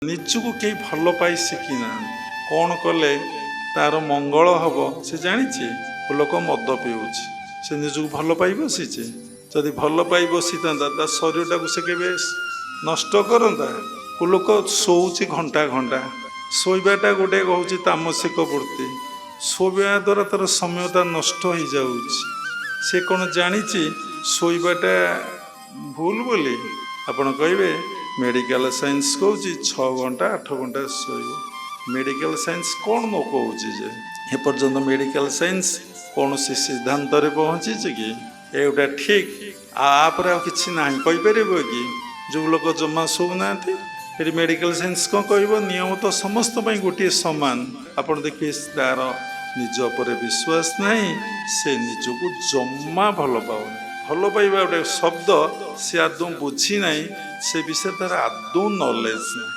ନିଜକୁ କେହି ଭଲ ପାଇ ଶିଖିନାହାନ୍ତି। କ'ଣ କଲେ ତାର ମଙ୍ଗଳ ହବ ସେ ଜାଣିଛି? ଲୋକ ମଦ ପିଉଛି, ସେ ନିଜକୁ ଭଲ ପାଇ ବସିଛି? ଯଦି ଭଲ ପାଇ ବସିଥାନ୍ତା ତା ଶରୀରଟାକୁ ସେ କେବେ ନଷ୍ଟ କରନ୍ତା? ଲୋକ ଶୋଉଛି ଘଣ୍ଟା ଘଣ୍ଟା, ଶୋଇବାଟା ଗୋଟେ ହେଉଛି ତାମସିକ ବୃତ୍ତି। ଶୋଇବା ଦ୍ୱାରା ତାର ସମୟଟା ନଷ୍ଟ ହେଇଯାଉଛି। ସେ କ'ଣ ଜାଣିଛି ଶୋଇବାଟା ଭୁଲ ବୋଲି? ଆପଣ କହିବେ ମେଡ଼ିକାଲ ସାଇନ୍ସ କହୁଛି 6 ଘଣ୍ଟା 8 ଘଣ୍ଟା ଶୋଇବ। ମେଡ଼ିକାଲ ସାଇନ୍ସ କ'ଣ ନ କହୁଛି ଯେ ଏପର୍ଯ୍ୟନ୍ତ ମେଡ଼ିକାଲ ସାଇନ୍ସ କୌଣସି ସିଦ୍ଧାନ୍ତରେ ପହଞ୍ଚିଛି କି ଏଇଟା ଠିକ୍ ଆପରେ ଆଉ କିଛି ନାହିଁ କହିପାରିବ କି? ଯେଉଁ ଲୋକ ଜମା ଶୋଉନାହାନ୍ତି, ଏଠି ମେଡ଼ିକାଲ ସାଇନ୍ସ କ'ଣ କହିବ? ନିୟମ ତ ସମସ୍ତ ପାଇଁ ଗୋଟିଏ ସମାନ। ଆପଣ ଦେଖିବେ ତାର ନିଜ ଉପରେ ବିଶ୍ୱାସ ନାହିଁ, ସେ ନିଜକୁ ଜମା ଭଲ ପାଉନି। ଭଲ ପାଇବା ଗୋଟେ ଶବ୍ଦ ସେ ଆଦୌ ବୁଝି ନାହିଁ, ସେ ବିଷୟରେ ତାର ଆଦୌ ନଲେଜ ନାହିଁ।